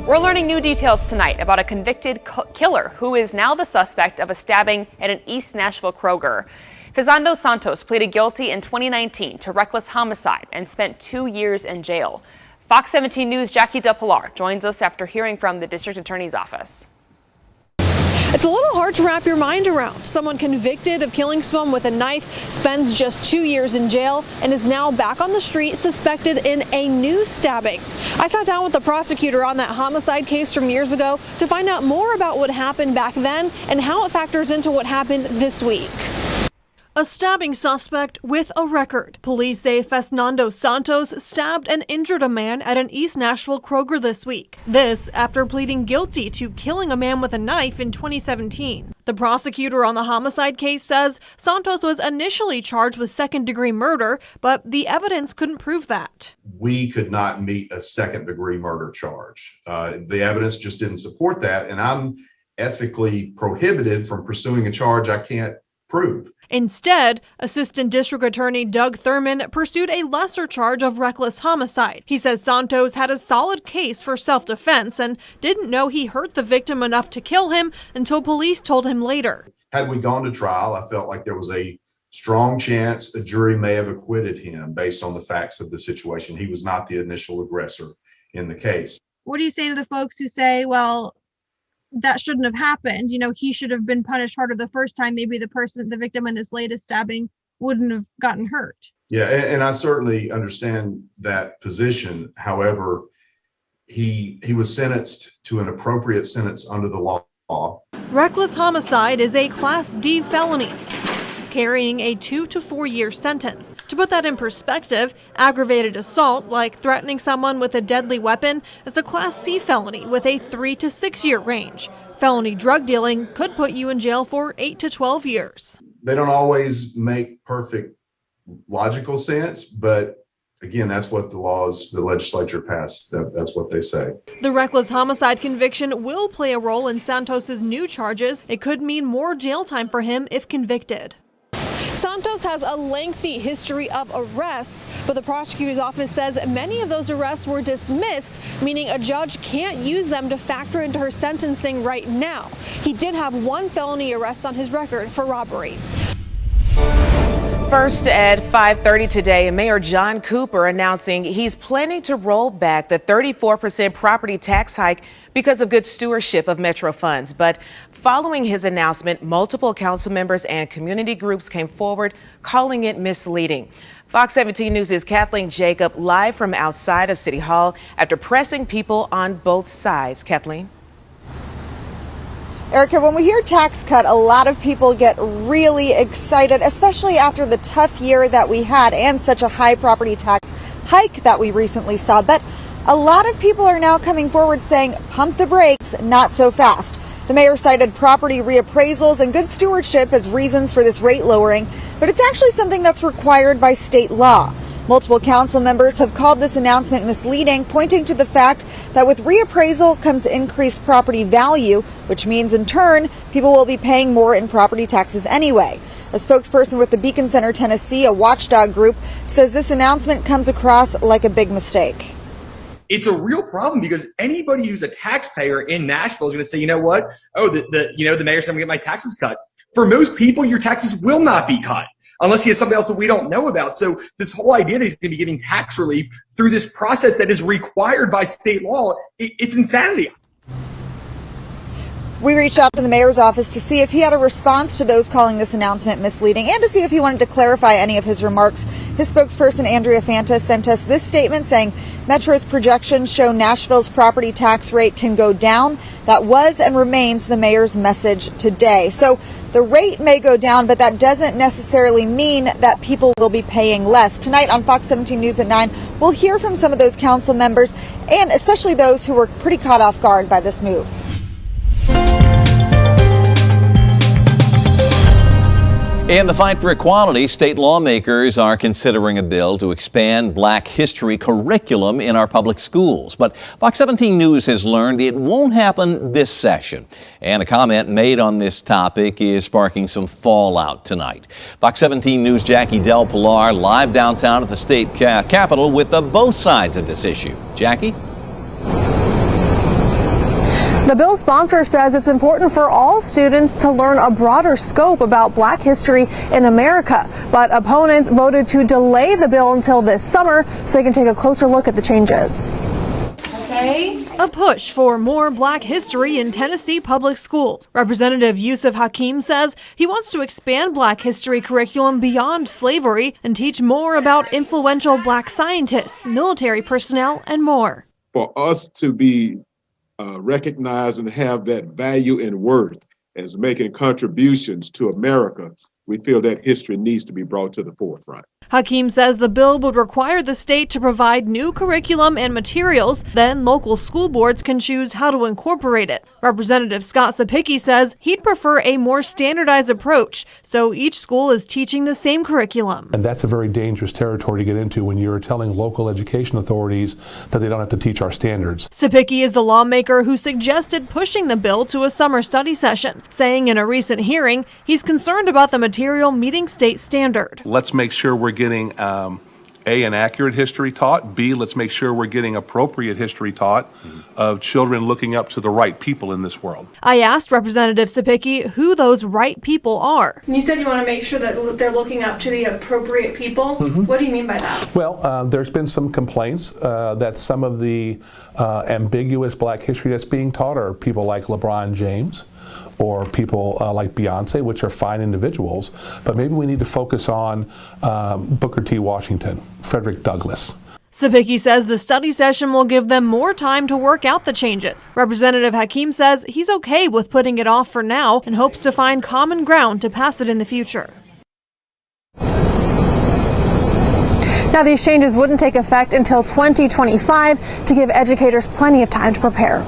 We're learning new details tonight about a convicted killer who is now the suspect of a stabbing at an East Nashville Kroger. Fesnando Santos pleaded guilty in 2019 to reckless homicide and spent 2 years in jail. Fox 17 News' Jackie Del Pilar joins us after hearing from the district attorney's office. It's a little hard to wrap your mind around. Someone convicted of killing someone with a knife spends just 2 years in jail and is now back on the street suspected in a new stabbing. I sat down with the prosecutor on that homicide case from years ago to find out more about what happened back then and how it factors into what happened this week. A stabbing suspect with a record. Police say Fesnando Santos stabbed and injured a man at an East Nashville Kroger this week. This after pleading guilty to killing a man with a knife in 2017. The prosecutor on the homicide case says Santos was initially charged with second-degree murder, but the evidence couldn't prove that. We could not meet a second-degree murder charge. The evidence just didn't support that, and I'm ethically prohibited from pursuing a charge I can't prove. Instead, Assistant District Attorney Doug Thurman pursued a lesser charge of reckless homicide. He says Santos had a solid case for self-defense and didn't know he hurt the victim enough to kill him until police told him later. Had we gone to trial, I felt like there was a strong chance the jury may have acquitted him based on the facts of the situation. He was not the initial aggressor in the case. What do you say to the folks who say, well, that shouldn't have happened? You know, he should have been punished harder the first time. Maybe the victim in this latest stabbing wouldn't have gotten hurt. Yeah, and I certainly understand that position. However, he was sentenced to an appropriate sentence under the law. Reckless homicide is a Class D felony, carrying a 2 to 4 year sentence. To put that in perspective, aggravated assault, like threatening someone with a deadly weapon, is a Class C felony with a 3 to 6 year range. Felony drug dealing could put you in jail for 8 to 12 years. They don't always make perfect logical sense, but again, that's what the legislature passed. That's what they say. The reckless homicide conviction will play a role in Santos's new charges. It could mean more jail time for him if convicted. Santos has a lengthy history of arrests, but the prosecutor's office says many of those arrests were dismissed, meaning a judge can't use them to factor into her sentencing right now. He did have one felony arrest on his record for robbery. First at 5:30 today, Mayor John Cooper announcing he's planning to roll back the 34% property tax hike because of good stewardship of Metro funds. But following his announcement, multiple council members and community groups came forward calling it misleading. Fox 17 News' Kathleen Jacob live from outside of City Hall after pressing people on both sides. Kathleen. Erica, when we hear tax cut, a lot of people get really excited, especially after the tough year that we had and such a high property tax hike that we recently saw. But a lot of people are now coming forward saying, pump the brakes, not so fast. The mayor cited property reappraisals and good stewardship as reasons for this rate lowering, but it's actually something that's required by state law. Multiple council members have called this announcement misleading, pointing to the fact that with reappraisal comes increased property value, which means in turn, people will be paying more in property taxes anyway. A spokesperson with the Beacon Center, Tennessee, a watchdog group, says this announcement comes across like a big mistake. It's a real problem because anybody who's a taxpayer in Nashville is going to say, you know what? Oh, the mayor said I'm going to get my taxes cut. For most people, your taxes will not be cut unless he has something else that we don't know about. So this whole idea that he's going to be getting tax relief through this process that is required by state law, it's insanity. We reached out to the mayor's office to see if he had a response to those calling this announcement misleading and to see if he wanted to clarify any of his remarks. His spokesperson, Andrea Fanta, sent us this statement saying Metro's projections show Nashville's property tax rate can go down. That was and remains the mayor's message today. So the rate may go down, but that doesn't necessarily mean that people will be paying less. Tonight on Fox 17 News at 9, we'll hear from some of those council members and especially those who were pretty caught off guard by this move. In the fight for equality, state lawmakers are considering a bill to expand Black history curriculum in our public schools. But Fox 17 News has learned it won't happen this session. And a comment made on this topic is sparking some fallout tonight. Fox 17 News' Jackie Del Pilar live downtown at the state capitol with both sides of this issue. Jackie? The bill's sponsor says it's important for all students to learn a broader scope about Black history in America, but opponents voted to delay the bill until this summer so they can take a closer look at the changes. A push for more Black history in Tennessee public schools. Representative Yusuf Hakeem says he wants to expand Black history curriculum beyond slavery and teach more about influential Black scientists, military personnel, and more. For us to be recognized and have that value and worth as making contributions to America, we feel that history needs to be brought to the forefront. Hakeem says the bill would require the state to provide new curriculum and materials, then local school boards can choose how to incorporate it. Representative Scott Sapicki says he'd prefer a more standardized approach, so each school is teaching the same curriculum. And that's a very dangerous territory to get into when you're telling local education authorities that they don't have to teach our standards. Sapicki is the lawmaker who suggested pushing the bill to a summer study session, saying in a recent hearing he's concerned about the material meeting state standard. Let's make sure we're getting A, an accurate history taught, B, let's make sure we're getting appropriate history taught of children looking up to the right people in this world. I asked Representative Sapicki who those right people are. You said you want to make sure that they're looking up to the appropriate people. What do you mean by that? Well, there's been some complaints that some of the ambiguous Black history that's being taught are people like LeBron James or people like Beyonce, which are fine individuals, but maybe we need to focus on Booker T. Washington, Frederick Douglass. Sapicki says the study session will give them more time to work out the changes. Representative Hakeem says he's okay with putting it off for now and hopes to find common ground to pass it in the future. Now, these changes wouldn't take effect until 2025 to give educators plenty of time to prepare.